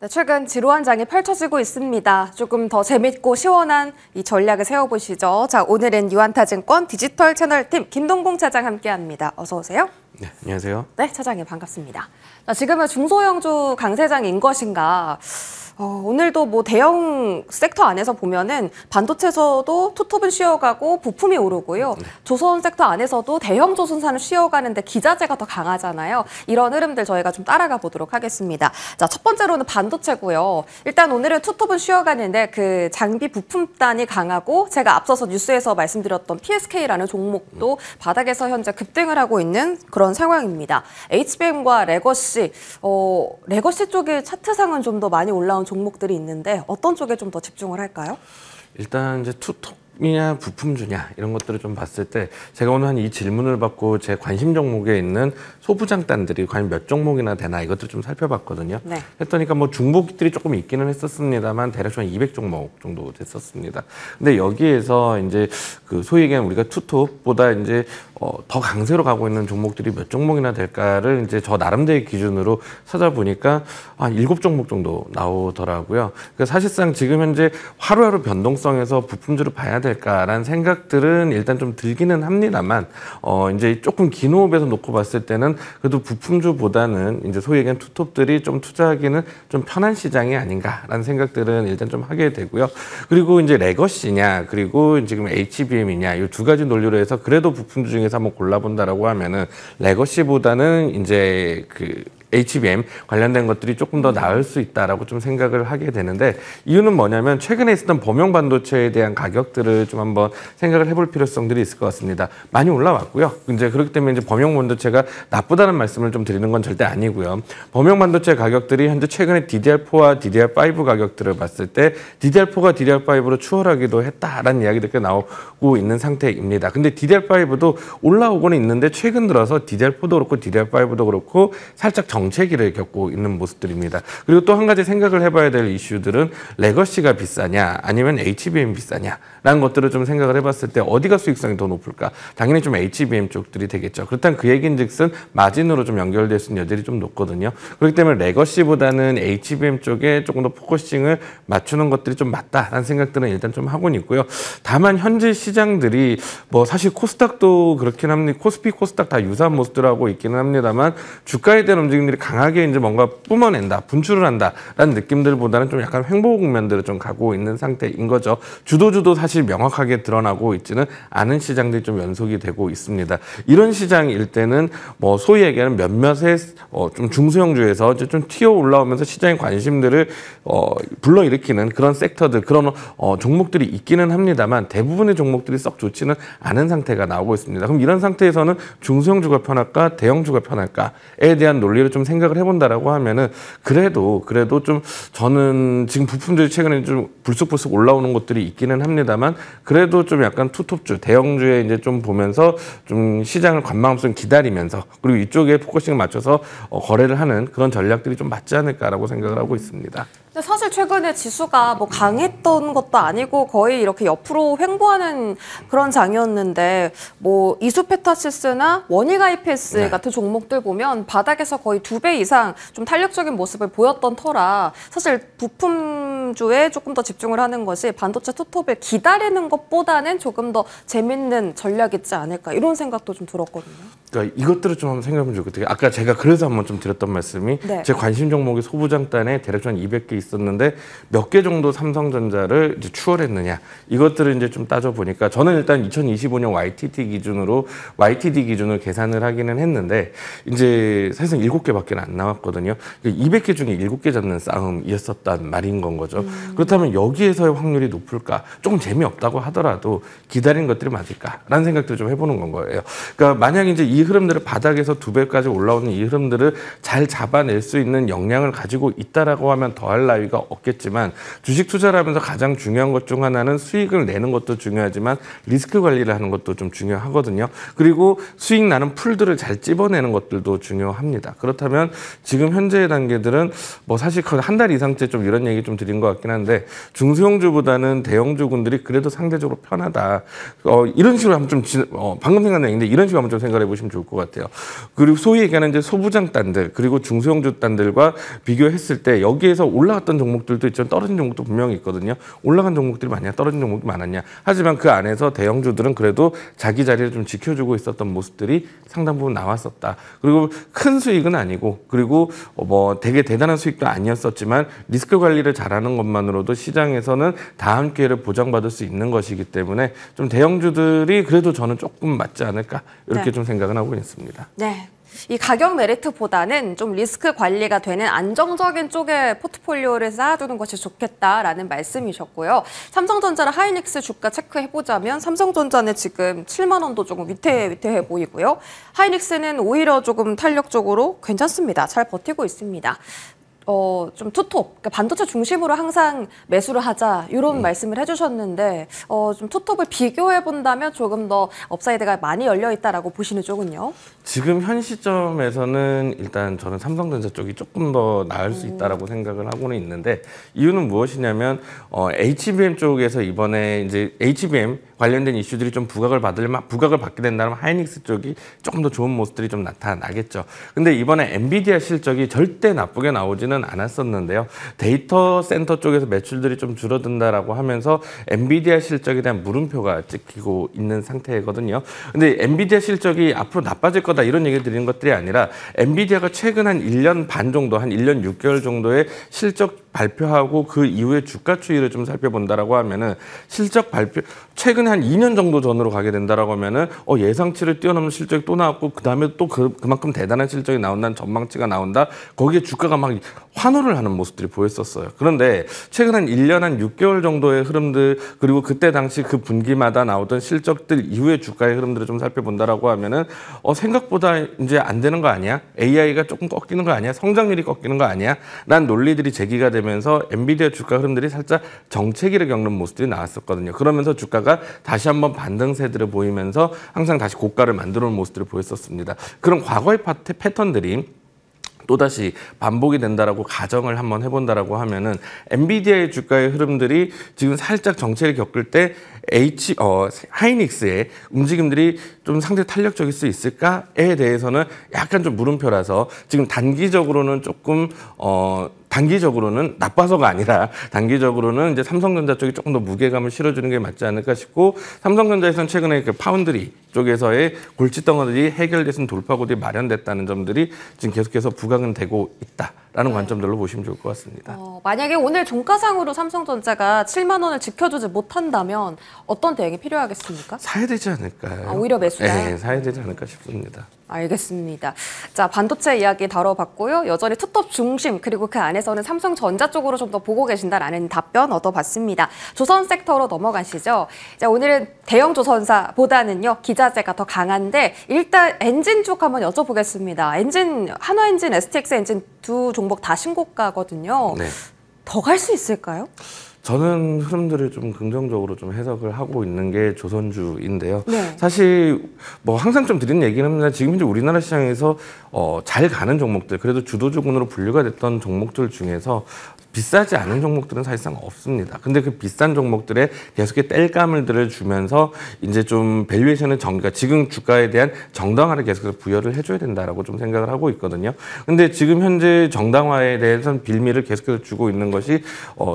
네, 최근 지루한 장이 펼쳐지고 있습니다. 조금 더 재밌고 시원한 이 전략을 세워보시죠. 자, 오늘은 유한타증권 디지털 채널팀 김동공 차장 함께합니다. 어서 오세요. 네, 안녕하세요. 네, 차장님 반갑습니다. 자, 지금은 중소형주 강세장인 것인가? 오늘도 뭐 대형 섹터 안에서 보면은 반도체에서도 투톱은 쉬어가고 부품이 오르고요. 조선 섹터 안에서도 대형 조선사는 쉬어가는데 기자재가 더 강하잖아요. 이런 흐름들 저희가 좀 따라가 보도록 하겠습니다. 자, 첫 번째로는 반도체고요. 일단 오늘은 투톱은 쉬어가는데 그 장비 부품단이 강하고 제가 앞서서 뉴스에서 말씀드렸던 PSK라는 종목도 바닥에서 현재 급등을 하고 있는 그런 상황입니다. HBM과 레거시, 레거시 쪽의 차트상은 좀 더 많이 올라온 종목들이 있는데 어떤 쪽에 좀 더 집중을 할까요? 일단 이제 투톱이냐 부품주냐 이런 것들을 좀 봤을 때 제가 오늘 한 이 질문을 받고 제 관심 종목에 있는 소부장단들이 과연 몇 종목이나 되나 이것들 좀 살펴봤거든요. 네. 했더니까 뭐 중복들이 조금 있기는 했었습니다만 대략 한 200종목 정도 됐었습니다. 근데 여기에서 이제 그 소위 얘기하는 우리가 투톱보다 이제 더 강세로 가고 있는 종목들이 몇 종목이나 될까를 이제 저 나름대로의 기준으로 찾아보니까 한 7종목 정도 나오더라고요. 그러니까 사실상 지금 현재 하루하루 변동성에서 부품주를 봐야 될까라는 생각들은 일단 좀 들기는 합니다만 이제 조금 긴 호흡에서 놓고 봤을 때는 그래도 부품주보다는 이제 소위 얘기하는 투톱들이 좀 투자하기는 좀 편한 시장이 아닌가라는 생각들은 일단 좀 하게 되고요. 그리고 이제 레거시냐 그리고 지금 HBM이냐 이 두 가지 논리로 해서 그래도 부품주 중에서 한번 골라본다라고 하면은 레거시보다는 이제 그 HBM 관련된 것들이 조금 더 나을 수 있다라고 좀 생각을 하게 되는데 이유는 뭐냐면 최근에 있었던 범용 반도체에 대한 가격들을 좀 한번 생각을 해볼 필요성들이 있을 것 같습니다. 많이 올라왔고요. 이제 그렇기 때문에 이제 범용 반도체가 나쁘다는 말씀을 좀 드리는 건 절대 아니고요. 범용 반도체 가격들이 현재 최근에 DDR4와 DDR5 가격들을 봤을 때 DDR4가 DDR5로 추월하기도 했다라는 이야기들이 나오고 있는 상태입니다. 근데 DDR5도 올라오고는 있는데 최근 들어서 DDR4도 그렇고 DDR5도 그렇고 살짝 정체기를 겪고 있는 모습들입니다. 그리고 또 한 가지 생각을 해봐야 될 이슈들은 레거시가 비싸냐 아니면 HBM 비싸냐 라는 것들을 좀 생각을 해봤을 때 어디가 수익성이 더 높을까? 당연히 좀 HBM 쪽들이 되겠죠. 그렇다면 그 얘기인즉슨 마진으로 좀 연결될 수 있는 여지이 좀 높거든요. 그렇기 때문에 레거시보다는 HBM 쪽에 조금 더 포커싱을 맞추는 것들이 좀 맞다라는 생각들은 일단 좀 하고는 있고요. 다만 현재 시장들이 뭐 사실 코스닥도 그렇긴 합니다. 코스피, 코스닥 다 유사한 모습들하고 있기는 합니다만 주가에 대한 움직임들이 강하게 이제 뭔가 뿜어낸다, 분출을 한다라는 느낌들보다는 좀 약간 횡보 국면들을 좀 가고 있는 상태인 거죠. 주도주도 사실 명확하게 드러나고 있지는 않은 시장들이 좀 연속이 되고 있습니다. 이런 시장일 때는 뭐 소위 얘기하는 몇몇의 좀 중소형주에서 이제 좀 튀어 올라오면서 시장의 관심들을 불러일으키는 그런 섹터들, 그런 종목들이 있기는 합니다만 대부분의 종목들이 썩 좋지는 않은 상태가 나오고 있습니다. 그럼 이런 상태에서는 중소형주가 편할까, 대형주가 편할까에 대한 논리를 좀 생각을 해본다라고 하면은 그래도 좀 저는 지금 부품들이 최근에 좀 불쑥불쑥 올라오는 것들이 있기는 합니다만 그래도 좀 약간 투톱주, 대형주에 이제 좀 보면서 좀 시장을 관망하면서 기다리면서 그리고 이쪽에 포커싱을 맞춰서 거래를 하는 그런 전략들이 좀 맞지 않을까라고 생각을 하고 있습니다. 근데 사실 최근에 지수가 뭐 강했던 것도 아니고 거의 이렇게 옆으로 횡보하는 그런 장이었는데 뭐 이수페타시스나 원익IPS 네. 같은 종목들 보면 바닥에서 거의 2배 이상 좀 탄력적인 모습을 보였던 터라 사실 부품주에 조금 더 집중을 하는 것이 반도체 투톱을 기다리는 것보다는 조금 더 재밌는 전략이지 않을까 이런 생각도 좀 들었거든요. 그러니까 이것들을 좀 한번 생각해보면 좋을 것 같아요. 아까 제가 그래서 한번 좀 드렸던 말씀이 네. 제 관심 종목이 소부장단에 대략 한 200개 있었는데 몇 개 정도 삼성전자를 이제 추월했느냐 이것들을 이제 좀 따져보니까 저는 일단 2025년 YTD 기준으로 계산을 하기는 했는데 이제 사실상 7개밖에 안 나왔거든요. 200개 중에 7개 잡는 싸움이었었단 말인 건 거죠. 그렇다면 여기에서의 확률이 높을까? 조금 재미없다고 하더라도 기다리는 것들이 맞을까라는 생각들을 좀 해보는 건 거예요. 그러니까 만약에 이제 이 흐름들을 바닥에서 2배까지 올라오는 이 흐름들을 잘 잡아낼 수 있는 역량을 가지고 있다라고 하면 더할 따위가 없겠지만 주식 투자를 하면서 가장 중요한 것 중 하나는 수익을 내는 것도 중요하지만 리스크 관리를 하는 것도 좀 중요하거든요. 그리고 수익 나는 풀들을 잘 찝어내는 것들도 중요합니다. 그렇다면 지금 현재의 단계들은 뭐 사실 한 달 이상째 좀 이런 얘기 좀 드린 것 같긴 한데 중소형주보다는 대형주군들이 그래도 상대적으로 편하다. 이런 식으로 한번 좀 방금 생각난 얘기인데 이런 식으로 한번 좀 생각해 보시면 좋을 것 같아요. 그리고 소위 얘기하는 이제 소부장단들 그리고 중소형주 단들과 비교했을 때 여기에서 올라갔던 종목들도 있지만 떨어진 종목도 분명히 있거든요. 올라간 종목들이 많냐 떨어진 종목이 많았냐. 하지만 그 안에서 대형주들은 그래도 자기 자리를 좀 지켜주고 있었던 모습들이 상당 부분 나왔었다. 그리고 큰 수익은 아니고 그리고 뭐 되게 대단한 수익도 아니었었지만 리스크 관리를 잘하는 것만으로도 시장에서는 다음 기회를 보장받을 수 있는 것이기 때문에 좀 대형주들이 그래도 저는 조금 맞지 않을까 이렇게 네. 좀 생각은 하고 있습니다. 네. 이 가격 메리트보다는 좀 리스크 관리가 되는 안정적인 쪽에 포트폴리오를 쌓아두는 것이 좋겠다라는 말씀이셨고요. 삼성전자랑 하이닉스 주가 체크해보자면 삼성전자는 지금 7만 원도 조금 위태해 보이고요. 하이닉스는 오히려 조금 탄력적으로 괜찮습니다. 잘 버티고 있습니다. 좀 투톱, 그러니까 반도체 중심으로 항상 매수를 하자 이런 말씀을 해주셨는데 좀 투톱을 비교해 본다면 조금 더 업사이드가 많이 열려 있다라고 보시는 쪽은요? 지금 현 시점에서는 일단 저는 삼성전자 쪽이 조금 더 나을 수 있다라고 생각을 하고는 있는데 이유는 무엇이냐면 HBM 쪽에서 이번에 이제 HBM 관련된 이슈들이 좀 부각을 받게 된다면 하이닉스 쪽이 조금 더 좋은 모습들이 좀 나타나겠죠. 근데 이번에 엔비디아 실적이 절대 나쁘게 나오지는 않았었는데요. 데이터 센터 쪽에서 매출들이 좀 줄어든다라고 하면서 엔비디아 실적에 대한 물음표가 찍히고 있는 상태거든요. 근데 엔비디아 실적이 앞으로 나빠질 거다 이런 얘기 드리는 것들이 아니라 엔비디아가 최근 한 1년 반 정도, 한 1년 6개월 정도의 실적 발표하고 그 이후에 주가 추이를 좀 살펴본다라고 하면은 실적 발표 최근 한 2년 정도 전으로 가게 된다라고 하면은 예상치를 뛰어넘는 실적이 또 나왔고 그다음에 또 그만큼 대단한 실적이 나온다는 전망치가 나온다. 거기에 주가가 막 환호를 하는 모습들이 보였었어요. 그런데 최근 한 1년 한 6개월 정도의 흐름들 그리고 그때 당시 그 분기마다 나오던 실적들 이후의 주가의 흐름들을 좀 살펴본다라고 하면은 생각보다 이제 안 되는 거 아니야? AI가 조금 꺾이는 거 아니야? 성장률이 꺾이는 거 아니야? 난 논리들이 제기가 되면서 엔비디아 주가 흐름들이 살짝 정체기를 겪는 모습들이 나왔었거든요. 그러면서 주가가 다시 한번 반등세들을 보이면서 항상 다시 고가를 만들어 온 모습들을 보였었습니다. 그런 과거의 패턴들이 또다시 반복이 된다라고 가정을 한번 해본다라고 하면은 엔비디아의 주가의 흐름들이 지금 살짝 정체를 겪을 때 하이닉스의 움직임들이 좀 상당히 탄력적일 수 있을까에 대해서는 약간 좀 물음표라서 지금 단기적으로는 조금 단기적으로는 나빠서가 아니라 단기적으로는 이제 삼성전자 쪽이 조금 더 무게감을 실어주는 게 맞지 않을까 싶고 삼성전자에서는 최근에 그 파운드리 쪽에서의 골칫덩어리들이 해결돼서 돌파구들이 마련됐다는 점들이 지금 계속해서 부각은 되고 있다라는 관점들로 보시면 좋을 것 같습니다. 만약에 오늘 종가상으로 삼성전자가 7만 원을 지켜주지 못한다면 어떤 대응이 필요하겠습니까? 사야 되지 않을까요? 오히려 매수다? 네, 사야 되지 않을까 싶습니다. 알겠습니다. 자, 반도체 이야기 다뤄봤고요. 여전히 투톱 중심 그리고 그 안에서는 삼성전자 쪽으로 좀 더 보고 계신다라는 답변 얻어봤습니다. 조선 섹터로 넘어가시죠. 자, 오늘은 대형 조선사보다는요 기자재가 더 강한데 일단 엔진 쪽 한번 여쭤보겠습니다. 엔진 한화엔진, STX 엔진 두 종목 다 신고가거든요. 네. 더 갈 수 있을까요? 저는 흐름들을 좀 긍정적으로 좀 해석을 하고 있는 게 조선주인데요. 네. 사실 뭐 항상 좀 드리는 얘기는 합니다. 지금 현재 우리나라 시장에서 잘 가는 종목들, 그래도 주도주군으로 분류가 됐던 종목들 중에서 비싸지 않은 종목들은 사실상 없습니다. 근데 그 비싼 종목들에 계속해 땔감을들을 주면서 이제 좀 밸류에이션의 그러니까 지금 주가에 대한 정당화를 계속해서 부여를 해줘야 된다라고 좀 생각을 하고 있거든요. 근데 지금 현재 정당화에 대해서는 빌미를 계속해서 주고 있는 것이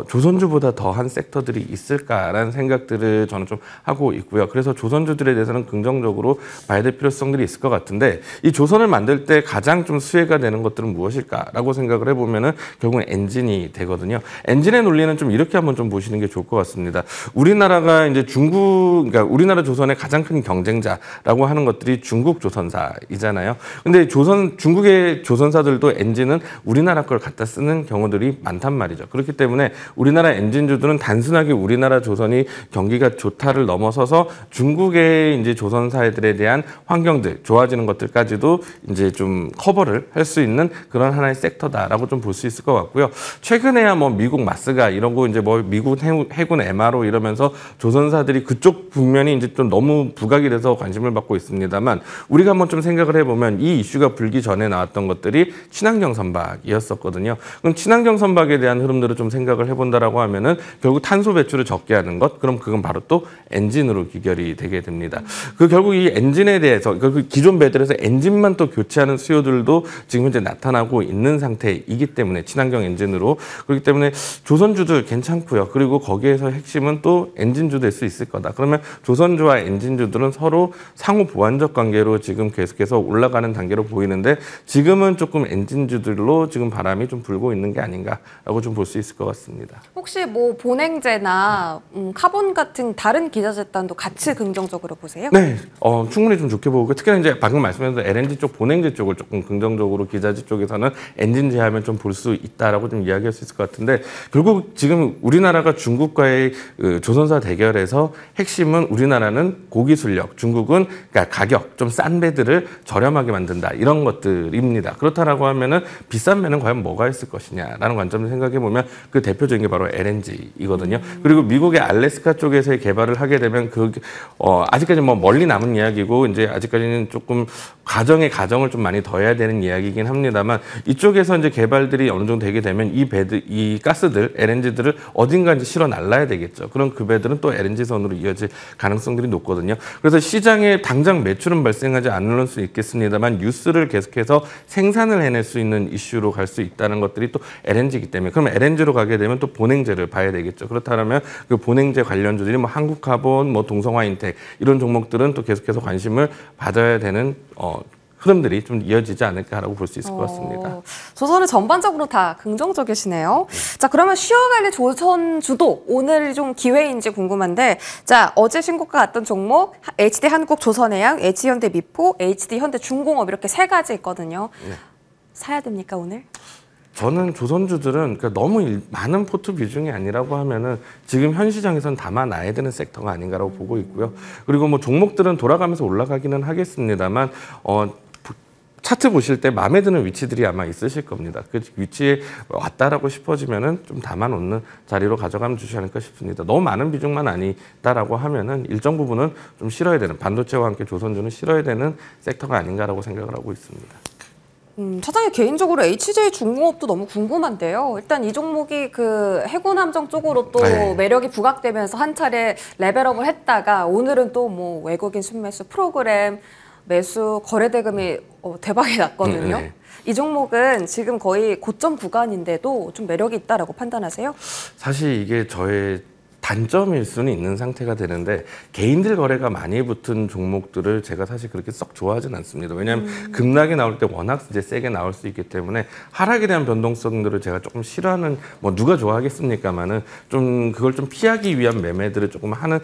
조선주보다 더한 섹터들이 있을까라는 생각들을 저는 좀 하고 있고요. 그래서 조선주들에 대해서는 긍정적으로 봐야 될 필요성들이 있을 것 같은데 이 조선을 만들 때 가장 좀 수혜가 되는 것들은 무엇일까라고 생각을 해보면은 결국은 엔진이 되거든요. 엔진의 논리는 좀 이렇게 한번 좀 보시는 게 좋을 것 같습니다. 우리나라가 이제 그러니까 우리나라 조선의 가장 큰 경쟁자라고 하는 것들이 중국 조선사이잖아요. 근데 중국의 조선사들도 엔진은 우리나라 걸 갖다 쓰는 경우들이 많단 말이죠. 그렇기 때문에 우리나라 엔진주들은 단순하게 우리나라 조선이 경기가 좋다를 넘어서서 중국의 이제 조선사들에 대한 환경들, 좋아지는 것들까지도 이제 좀 커버를 할 수 있는 그런 하나의 섹터다라고 좀 볼 수 있을 것 같고요. 최근 최근에야 뭐 미국 마스가 이런 거 이제 뭐 미국 해군 MRO 이러면서 조선사들이 그쪽 국면이 이제 좀 너무 부각이 돼서 관심을 받고 있습니다만 우리가 한번 좀 생각을 해보면 이 이슈가 불기 전에 나왔던 것들이 친환경 선박이었었거든요. 그럼 친환경 선박에 대한 흐름들을 좀 생각을 해본다라고 하면은 결국 탄소 배출을 적게 하는 것, 그럼 그건 바로 또 엔진으로 귀결이 되게 됩니다. 그 결국 이 엔진에 대해서 그 기존 배들에서 엔진만 또 교체하는 수요들도 지금 현재 나타나고 있는 상태이기 때문에 친환경 엔진으로 그렇기 때문에 조선주들 괜찮고요. 그리고 거기에서 핵심은 또 엔진주 될 수 있을 거다. 그러면 조선주와 엔진주들은 서로 상호 보완적 관계로 지금 계속해서 올라가는 단계로 보이는데 지금은 조금 엔진주들로 지금 바람이 좀 불고 있는 게 아닌가라고 좀 볼 수 있을 것 같습니다. 혹시 뭐 본행제나 카본 같은 다른 기자재단도 같이 긍정적으로 보세요? 네, 충분히 좀 좋게 보고 특히나 이제 방금 말씀하신 LNG 쪽, 본행제 쪽을 조금 긍정적으로 기자재 쪽에서는 엔진 제하면 좀 볼 수 있다라고 좀 이야기할 수 있을 것 같은데 결국 지금 우리나라가 중국과의 조선사 대결에서 핵심은 우리나라는 고기술력, 중국은 그러니까 가격 좀 싼 배들을 저렴하게 만든다 이런 것들입니다. 그렇다라고 하면은 비싼 배는 과연 뭐가 있을 것이냐라는 관점을 생각해 보면 그 대표적인 게 바로 LNG이거든요. 그리고 미국의 알래스카 쪽에서의 개발을 하게 되면 아직까지 뭐 멀리 남은 이야기고 이제 아직까지는 조금 가정을 좀 많이 더해야 되는 이야기이긴 합니다만 이쪽에서 이제 개발들이 어느 정도 되게 되면 이 가스들, LNG들을 어딘가 이제 실어 날라야 되겠죠. 그럼 그 배들은 또 LNG 선으로 이어질 가능성들이 높거든요. 그래서 시장에 당장 매출은 발생하지 않을 수 있겠습니다만 뉴스를 계속해서 생산을 해낼 수 있는 이슈로 갈 수 있다는 것들이 또 LNG이기 때문에 그럼 LNG로 가게 되면 또 본행제를 봐야 되겠죠. 그렇다면 그 본행제 관련주들이 뭐 한국카본, 뭐 동성화인텍 이런 종목들은 또 계속해서 관심을 받아야 되는 흐름들이 좀 이어지지 않을까라고 볼 수 있을 것 같습니다. 조선은 전반적으로 다 긍정적이시네요. 자, 그러면 쉬어갈래 조선주도 오늘 좀 기회인지 궁금한데, 자, 어제 신고가 갔던 종목 HD 한국 조선해양, H현대 미포, HD 현대 중공업 이렇게 세 가지 있거든요. 네. 사야 됩니까 오늘? 저는 조선주들은 그러니까 너무 많은 포트 비중이 아니라고 하면은 지금 현 시장에서는 담아놔야 되는 섹터가 아닌가라고 보고 있고요. 그리고 뭐 종목들은 돌아가면서 올라가기는 하겠습니다만 차트 보실 때 마음에 드는 위치들이 아마 있으실 겁니다. 그 위치에 왔다라고 싶어지면은 좀 담아놓는 자리로 가져가면 주지 않을까 싶습니다. 너무 많은 비중만 아니다라고 하면은 일정 부분은 좀 실어야 되는 반도체와 함께 조선주는 실어야 되는 섹터가 아닌가라고 생각을 하고 있습니다. 차장님 개인적으로 HJ 중공업도 너무 궁금한데요. 일단 이 종목이 그 해군 함정 쪽으로 또 네. 매력이 부각되면서 한 차례 레벨업을 했다가 오늘은 또 뭐 외국인 순매수 프로그램 매수 거래 대금이 대박이 났거든요. 네. 이 종목은 지금 거의 고점 구간인데도 좀 매력이 있다라고 판단하세요? 사실 이게 저의 단점일 수는 있는 상태가 되는데 개인들 거래가 많이 붙은 종목들을 제가 사실 그렇게 썩 좋아하진 않습니다. 왜냐하면 급락이 나올 때 워낙 이제 세게 나올 수 있기 때문에 하락에 대한 변동성들을 제가 조금 싫어하는 뭐 누가 좋아하겠습니까만은 좀 그걸 좀 피하기 위한 매매들을 조금 하는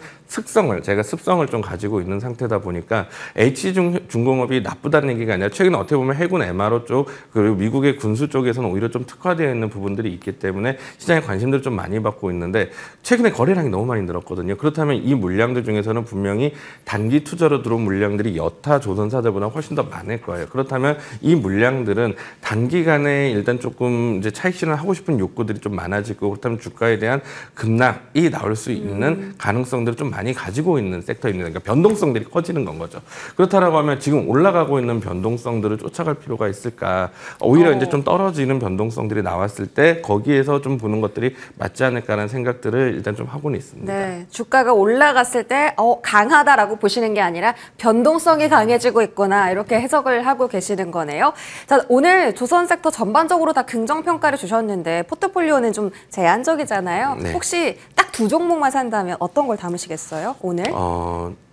제가 습성을 좀 가지고 있는 상태다 보니까 H중공업이 나쁘다는 얘기가 아니라 최근에 어떻게 보면 해군 MRO 쪽 그리고 미국의 군수 쪽에서는 오히려 좀 특화되어 있는 부분들이 있기 때문에 시장에 관심들을 좀 많이 받고 있는데 최근에 거래량이 너무 많이 늘었거든요. 그렇다면 이 물량들 중에서는 분명히 단기 투자로 들어온 물량들이 여타 조선사들보다 훨씬 더 많을 거예요. 그렇다면 이 물량들은 단기간에 일단 조금 이제 차익 실현을 하고 싶은 욕구들이 좀 많아지고 그렇다면 주가에 대한 급락이 나올 수 있는 가능성들을 좀 많이 가지고 있는 섹터입니다. 그러니까 변동성들이 커지는 건 거죠. 그렇다라고 하면 지금 올라가고 있는 변동성들을 쫓아갈 필요가 있을까? 오히려 이제 좀 떨어지는 변동성들이 나왔을 때 거기에서 좀 보는 것들이 맞지 않을까라는 생각들을 일단 좀 하고는 있습니다. 네, 주가가 올라갔을 때 강하다라고 보시는 게 아니라 변동성이 강해지고 있구나 이렇게 해석을 하고 계시는 거네요. 자, 오늘 조선 섹터 전반적으로 다 긍정 평가를 주셨는데 포트폴리오는 좀 제한적이잖아요. 네. 혹시 딱 두 종목만 산다면 어떤 걸 담으시겠어요? 오늘?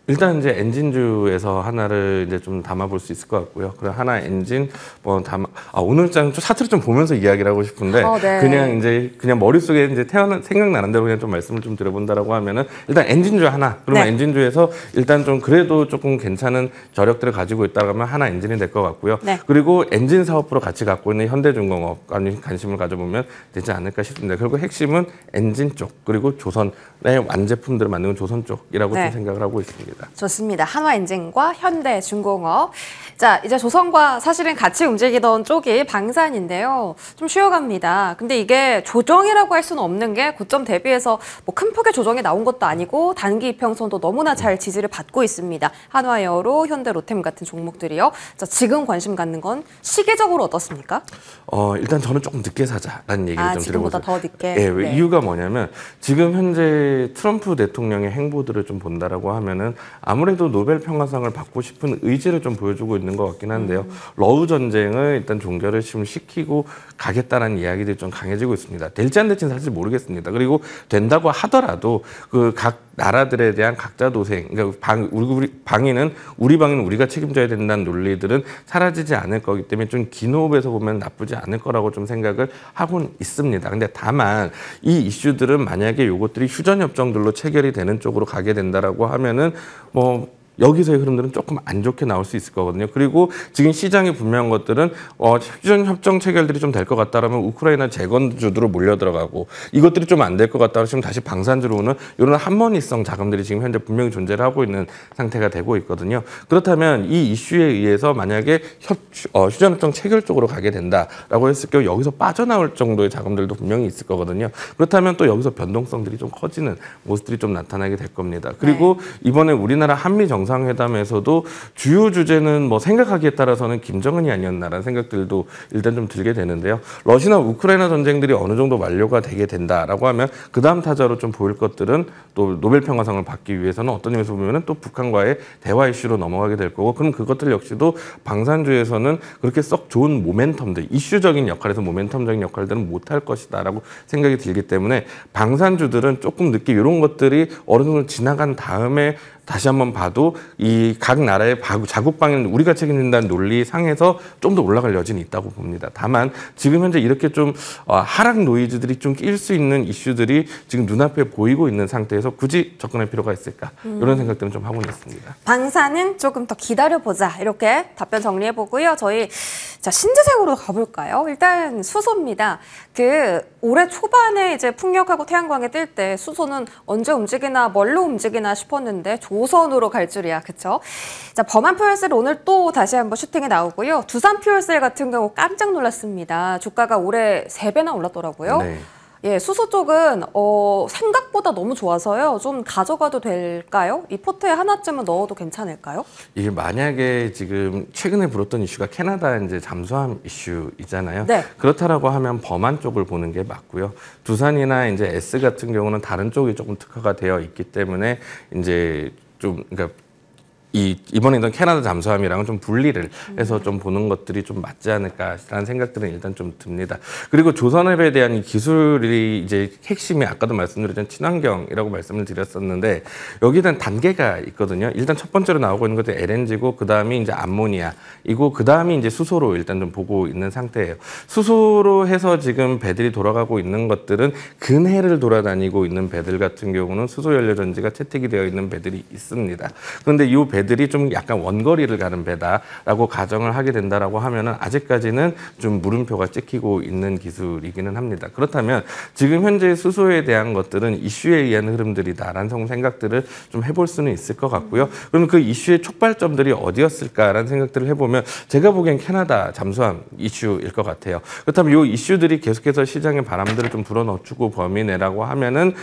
일단 이제 엔진주에서 하나를 이제 좀 담아볼 수 있을 것 같고요. 그럼 하나 엔진 오늘 좀 차트를 좀 보면서 이야기를 하고 싶은데 네. 그냥 머릿속에 이제 생각나는 대로 그냥 좀 말씀을 좀 드려본다라고 하면은 일단 엔진주 하나. 그러면 네. 엔진주에서 일단 좀 그래도 조금 괜찮은 저력들을 가지고 있다고 하면 하나 엔진이 될 것 같고요. 네. 그리고 엔진 사업부로 같이 갖고 있는 현대중공업 관심을 가져보면 되지 않을까 싶습니다. 결국 핵심은 엔진 쪽 그리고 조선의 완제품들을 만드는 조선 쪽이라고 네. 좀 생각을 하고 있습니다. 있습니다. 좋습니다. 한화엔진과 현대중공업. 자, 이제 조선과 사실은 같이 움직이던 쪽이 방산인데요. 좀 쉬어갑니다. 근데 이게 조정이라고 할 수는 없는 게 고점 대비해서 뭐 큰 폭의 조정이 나온 것도 아니고 단기 이평선도 너무나 잘 지지를 받고 있습니다. 한화에어로, 현대, 로템 같은 종목들이요. 자, 지금 관심 갖는 건 시기적으로 어떻습니까? 일단 저는 조금 늦게 사자라는 얘기를 좀 지금보다 드려보세요. 더 늦게. 예, 네. 이유가 뭐냐면 지금 현재 트럼프 대통령의 행보들을 좀 본다라고 하면은 아무래도 노벨 평화상을 받고 싶은 의지를 좀 보여주고 있는 것 같긴 한데요. 러우 전쟁을 일단 종결을 지금 시키고 가겠다라는 이야기들이 좀 강해지고 있습니다. 될지 안 될지는 사실 모르겠습니다. 그리고 된다고 하더라도 그 각 나라들에 대한 각자 도생, 그러니까 방위는 우리가 책임져야 된다는 논리들은 사라지지 않을 거기 때문에 좀 긴 호흡에서 보면 나쁘지 않을 거라고 좀 생각을 하고는 있습니다. 근데 다만 이 이슈들은 만약에 요것들이 휴전협정들로 체결이 되는 쪽으로 가게 된다라고 하면은 뭐 여기서의 흐름들은 조금 안 좋게 나올 수 있을 거거든요. 그리고 지금 시장이 분명한 것들은 휴전 협정 체결들이 좀 될 것 같다라면 우크라이나 재건주도로 몰려 들어가고 이것들이 좀 안 될 것 같다면 지금 다시 방산주로 오는 이런 한머니성 자금들이 지금 현재 분명히 존재를 하고 있는 상태가 되고 있거든요. 그렇다면 이 이슈에 의해서 만약에 휴전 협정 체결 쪽으로 가게 된다라고 했을 경우 여기서 빠져나올 정도의 자금들도 분명히 있을 거거든요. 그렇다면 또 여기서 변동성들이 좀 커지는 모습들이 좀 나타나게 될 겁니다. 그리고 이번에 우리나라 한미 정상회담에서도 주요 주제는 뭐 생각하기에 따라서는 김정은이 아니었나라는 생각들도 일단 좀 들게 되는데요. 러시아나 우크라이나 전쟁들이 어느 정도 완료가 되게 된다라고 하면 그 다음 타자로 좀 보일 것들은 또 노벨 평화상을 받기 위해서는 어떤 의미에서 보면은 또 북한과의 대화 이슈로 넘어가게 될 거고 그럼 그것들 역시도 방산주에서는 그렇게 썩 좋은 모멘텀들, 이슈적인 역할에서 모멘텀적인 역할들은 못할 것이다라고 생각이 들기 때문에 방산주들은 조금 늦게 이런 것들이 어느 정도 지나간 다음에 다시 한번 봐도 이 각 나라의 자국 방위는 우리가 책임진다는 논리 상에서 좀 더 올라갈 여지는 있다고 봅니다. 다만 지금 현재 이렇게 좀 하락 노이즈들이 좀 낄 수 있는 이슈들이 지금 눈앞에 보이고 있는 상태에서 굳이 접근할 필요가 있을까 이런 생각들은 좀 하고 있습니다. 방사는 조금 더 기다려보자 이렇게 답변 정리해보고요. 저희 자 신재생으로 가볼까요? 일단 수소입니다. 올해 초반에 이제 풍력하고 태양광에 뜰 때 수소는 언제 움직이나 뭘로 움직이나 싶었는데 조선으로 갈 줄이야, 그쵸? 자, 범한 퓨얼셀 오늘 또 다시 한번 슈팅이 나오고요. 두산 퓨얼셀 같은 경우 깜짝 놀랐습니다. 주가가 올해 3배나 올랐더라고요. 네. 예, 수소 쪽은 생각보다 너무 좋아서요. 좀 가져가도 될까요? 이 포트에 하나쯤은 넣어도 괜찮을까요? 이게 만약에 지금 최근에 불었던 이슈가 캐나다 이제 잠수함 이슈이잖아요. 네. 그렇다라고 하면 범한 쪽을 보는 게 맞고요. 두산이나 이제 S 같은 경우는 다른 쪽이 조금 특화가 되어 있기 때문에 이제 좀 그러니까 이번에 있던 캐나다 잠수함이랑은 좀 분리를 해서 좀 보는 것들이 좀 맞지 않을까라는 생각들은 일단 좀 듭니다. 그리고 조선업에 대한 이 기술이 이제 핵심이 아까도 말씀드렸던 친환경이라고 말씀을 드렸었는데 여기에 대한 단계가 있거든요. 일단 첫 번째로 나오고 있는 것도 LNG고 그 다음이 이제 암모니아이고 그 다음이 이제 수소로 일단 좀 보고 있는 상태예요. 수소로 해서 지금 배들이 돌아가고 있는 것들은 근해를 돌아다니고 있는 배들 같은 경우는 수소 연료 전지가 채택이 되어 있는 배들이 있습니다. 그런데 이 배들이 좀 약간 원거리를 가는 배다라고 가정을 하게 된다라고 하면은 아직까지는 좀 물음표가 찍히고 있는 기술이기는 합니다. 그렇다면 지금 현재 수소에 대한 것들은 이슈에 의한 흐름들이다라는 생각들을 좀 해볼 수는 있을 것 같고요. 그럼 그 이슈의 촉발점들이 어디였을까라는 생각들을 해보면 제가 보기엔 캐나다 잠수함 이슈일 것 같아요. 그렇다면 이 이슈들이 계속해서 시장의 바람들을 좀 불어넣어주고 범위 내라고 하면은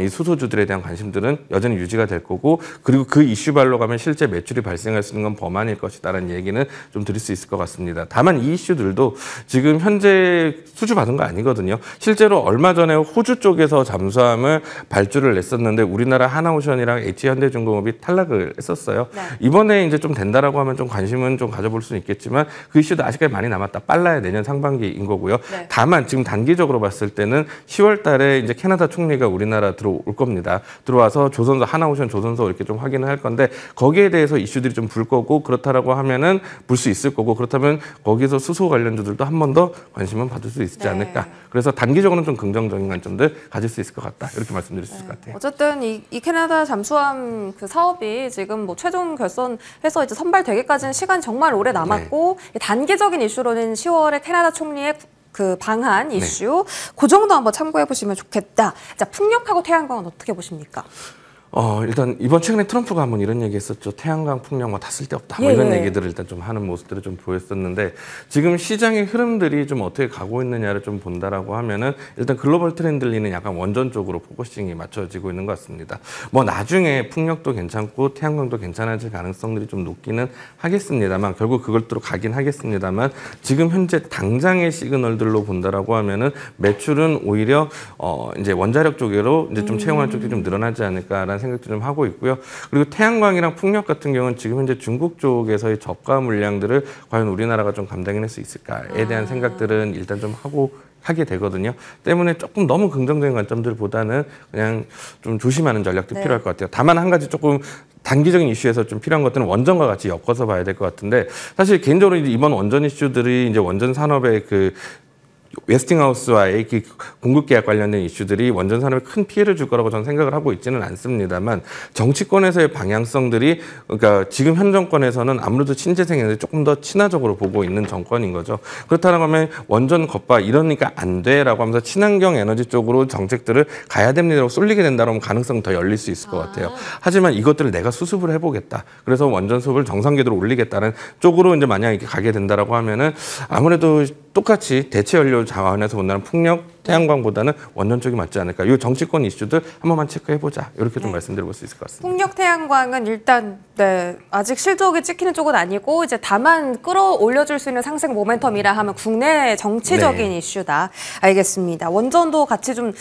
이 수소주들에 대한 관심들은 여전히 유지가 될 거고 그리고 그 이슈발로 가면 실제 매출이 발생할 수 있는 건 범한일 것이다라는 얘기는 좀 드릴 수 있을 것 같습니다. 다만 이 이슈들도 지금 현재 수주받은 거 아니거든요. 실제로 얼마 전에 호주 쪽에서 잠수함을 발주를 냈었는데 우리나라 하나오션이랑 H현대중공업이 탈락을 했었어요. 네. 이번에 이제 좀 된다라고 하면 좀 관심은 좀 가져볼 수는 있겠지만 그 이슈도 아직까지 많이 남았다. 빨라야 내년 상반기인 거고요. 네. 다만 지금 단기적으로 봤을 때는 10월 달에 이제 캐나다 총리가 우리나라 들어올 겁니다. 들어와서 조선소, 하나오션 조선소 이렇게 좀 확인을 할 건데 거기에 대해서 이슈들이 좀 불 거고 그렇다라고 하면은 볼 수 있을 거고 그렇다면 거기서 수소 관련주들도 한 번 더 관심은 받을 수 있지 않을까. 그래서 단기적으로는 좀 긍정적인 관점들 가질 수 있을 것 같다. 이렇게 말씀드릴 수 있을 것 같아요. 어쨌든 이 캐나다 잠수함 그 사업이 지금 뭐 최종 결선해서 이제 선발되기까지는 시간이 정말 오래 남았고 단기적인 이슈로는 10월에 캐나다 총리의 그 방한 이슈 그 정도 한번 참고해 보시면 좋겠다. 자, 풍력하고 태양광은 어떻게 보십니까? 일단 이번 최근에 트럼프가 한번 이런 얘기 했었죠. 태양광, 풍력 뭐 다 쓸데없다. 뭐 이런 얘기들을 일단 좀 하는 모습들을 좀 보였었는데 지금 시장의 흐름들이 좀 어떻게 가고 있느냐를 좀 본다라고 하면은 일단 글로벌 트렌드리는 약간 원전 쪽으로 포커싱이 맞춰지고 있는 것 같습니다. 뭐 나중에 풍력도 괜찮고 태양광도 괜찮아질 가능성들이 좀 높기는 하겠습니다만 결국 그걸로 가긴 하겠습니다만 지금 현재 당장의 시그널들로 본다라고 하면은 매출은 오히려 이제 원자력 쪽으로 이제 좀 채용할 쪽이 좀 늘어나지 않을까라는 생각도 좀 하고 있고요. 그리고 태양광이랑 풍력 같은 경우는 지금 현재 중국 쪽에서의 저가 물량들을 과연 우리나라가 좀 감당해낼 수 있을까에 대한 생각들은 일단 좀 하게 되거든요. 때문에 조금 너무 긍정적인 관점들보다는 그냥 좀 조심하는 전략도 필요할 것 같아요. 다만 한 가지 조금 단기적인 이슈에서 좀 필요한 것들은 원전과 같이 엮어서 봐야 될 것 같은데 사실 개인적으로 이번 원전 이슈들이 이제 원전 산업의 그 웨스팅하우스와의 공급 계약 관련된 이슈들이 원전 산업에 큰 피해를 줄 거라고 저는 생각을 하고 있지는 않습니다만 정치권에서의 방향성들이 그러니까 지금 현 정권에서는 아무래도 친재생에서 조금 더 친화적으로 보고 있는 정권인 거죠. 그렇다고 하면 원전 겉바 이러니까 안 돼라고 하면서 친환경 에너지 쪽으로 정책들을 가야 됩니다라고 쏠리게 된다면 가능성 더 열릴 수 있을 것 같아요. 하지만 이것들을 내가 수습을 해보겠다. 그래서 원전 수급을 정상 궤도로 올리겠다는 쪽으로 이제 만약 이렇게 가게 된다라고 하면은 아무래도 똑같이 대체 연료 자원에서 본다는 풍력, 태양광보다는 원전 쪽이 맞지 않을까. 이 정치권 이슈들 한 번만 체크해보자. 이렇게 좀 말씀드려볼 수 있을 것 같습니다. 풍력, 태양광은 일단 아직 실적이 찍히는 쪽은 아니고 이제 다만 끌어올려줄 수 있는 상승 모멘텀이라 하면 국내 정치적인 이슈다. 알겠습니다. 원전도 같이 좀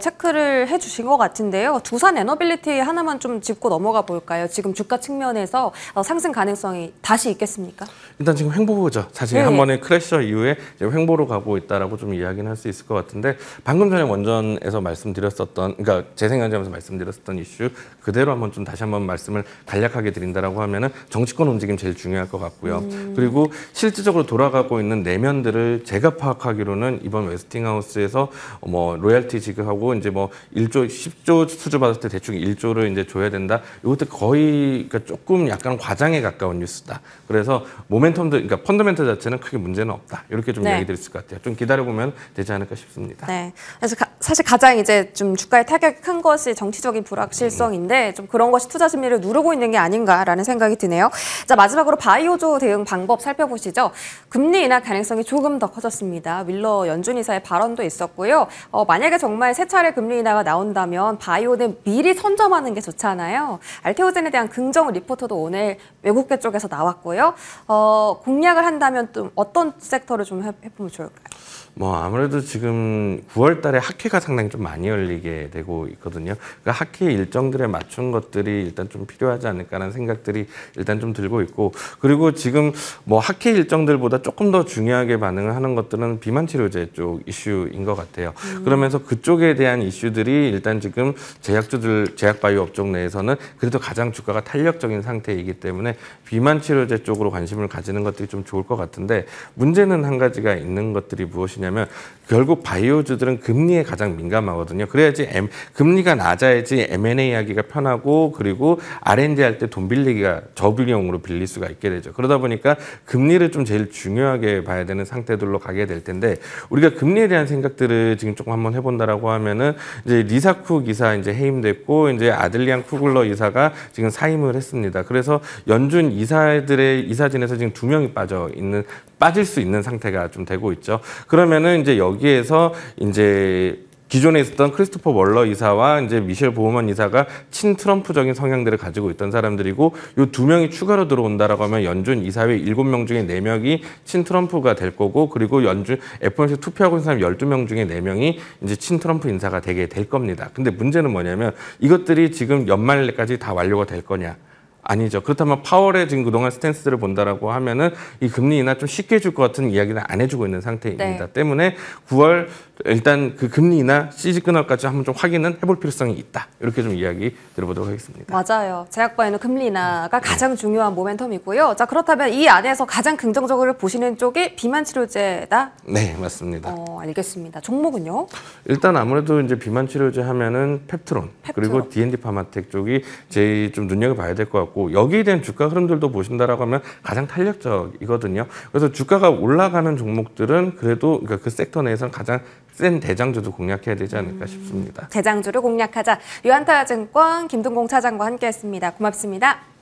체크를 해주신 것 같은데요. 두산 에너빌리티 하나만 좀 짚고 넘어가 볼까요? 지금 주가 측면에서 상승 가능성이 다시 있겠습니까? 일단 지금 횡보죠. 사실 한 번의 크래셔 이후에 이제 횡보로 가고 있다라고 좀 이야기는 할 수 있을 것 같은데 방금 전에 원전에서 말씀드렸었던 그러니까 재생에너지하면서 말씀드렸었던 이슈 그대로 한번 좀 다시 한번 말씀을 간략하게 드린다라고 하면은 정치권 움직임 제일 중요할 것 같고요. 그리고 실질적으로 돌아가고 있는 내면들을 제가 파악하기로는 이번 웨스팅하우스에서 뭐 로얄티 지급하고 이제 뭐 1조 10조 수주 받았을 때 대충 1조를 이제 줘야 된다. 이것도 거의 그러니까 조금 약간 과장에 가까운 뉴스다. 그래서 모멘텀들 그러니까 펀더멘털 자체는 크게 문제는 없다. 이렇게 좀 이야기 드릴 수 있을 것 같아요. 좀 기다려보면 되지 않을까 싶습니다. 네. 그래서 사실 가장 이제 좀 주가에 타격이 큰 것이 정치적인 불확실성인데 좀 그런 것이 투자 심리를 누르고 있는 게 아닌가라는 생각이 드네요. 자, 마지막으로 바이오조 대응 방법 살펴보시죠. 금리 인하 가능성이 조금 더 커졌습니다. 윌러 연준 이사의 발언도 있었고요. 만약에 정말 세 차례 금리 인하가 나온다면 바이오는 미리 선점하는 게 좋잖아요. 알테오젠에 대한 긍정 리포트도 오늘 외국계 쪽에서 나왔고요. 공략을 한다면 또 어떤 섹터를 좀 해보면 좋을까요? 뭐 아무래도 지금 9월 달에 학회가 상당히 좀 많이 열리게 되고 있거든요. 그러니까 학회 일정들에 맞춘 것들이 일단 좀 필요하지 않을까라는 생각들이 일단 좀 들고 있고 그리고 지금 뭐 학회 일정들보다 조금 더 중요하게 반응을 하는 것들은 비만 치료제 쪽 이슈인 것 같아요. 그러면서 그쪽에 대한 이슈들이 일단 지금 제약 바이오 업종 내에서는 그래도 가장 주가가 탄력적인 상태이기 때문에 비만 치료제 쪽으로 관심을 가지는 것들이 좀 좋을 것 같은데 문제는 한 가지가 있는 것들이 무엇이냐면 결국 바이오주들은 금리에 가장 민감하거든요. 그래야지 금리가 낮아야지 M&A 하기가 편하고 그리고 R&D 할 때 돈 빌리기가 저비용으로 빌릴 수가 있게 되죠. 그러다 보니까 금리를 좀 제일 중요하게 봐야 되는 상태들로 가게 될 텐데 우리가 금리에 대한 생각들을 지금 조금 한번 해본다라고 하면은 이제 리사 쿡 이사 이제 해임됐고 이제 아들리안 쿠글러 이사가 지금 사임을 했습니다. 그래서 연준 이사들의 이사진에서 지금 2명이 빠질 수 있는 상태가 좀 되고 있죠. 그러면은 이제 여기에서 이제 기존에 있었던 크리스토퍼 월러 이사와 이제 미셸 보우먼 이사가 친트럼프적인 성향들을 가지고 있던 사람들이고 이 2명이 추가로 들어온다라고 하면 연준 이사회 7명 중에 4명이 친트럼프가 될 거고 그리고 연준 FOMC 투표하고 있는 사람 12명 중에 4명이 이제 친트럼프 인사가 되게 될 겁니다. 근데 문제는 뭐냐면 이것들이 지금 연말까지 다 완료가 될 거냐? 아니죠. 그렇다면 파월의 지금 그동안 스탠스들을 본다라고 하면은 이 금리 인하 좀 쉽게 해줄 것 같은 이야기는 안 해주고 있는 상태입니다. 때문에 9월 일단 그 금리 인하 시즌 끝날까지 한번 좀 확인은 해볼 필요성이 있다. 이렇게 좀 이야기 들어보도록 하겠습니다. 맞아요. 제약바이오는 금리 인하가 가장 중요한 모멘텀이고요. 자, 그렇다면 이 안에서 가장 긍정적으로 보시는 쪽이 비만 치료제다? 네, 맞습니다. 알겠습니다. 종목은요? 일단 아무래도 이제 비만 치료제 하면은 펩트론. 그리고 D&D 파마텍 쪽이 제일 좀 눈여겨봐야 될 것 같고 같고 여기에 대한 주가 흐름들도 보신다라고 하면 가장 탄력적이거든요. 그래서 주가가 올라가는 종목들은 그래도 그러니까 그 섹터 내에서는 가장 센 대장주도 공략해야 되지 않을까 싶습니다. 대장주를 공략하자. 유한타증권 김동공 차장과 함께했습니다. 고맙습니다.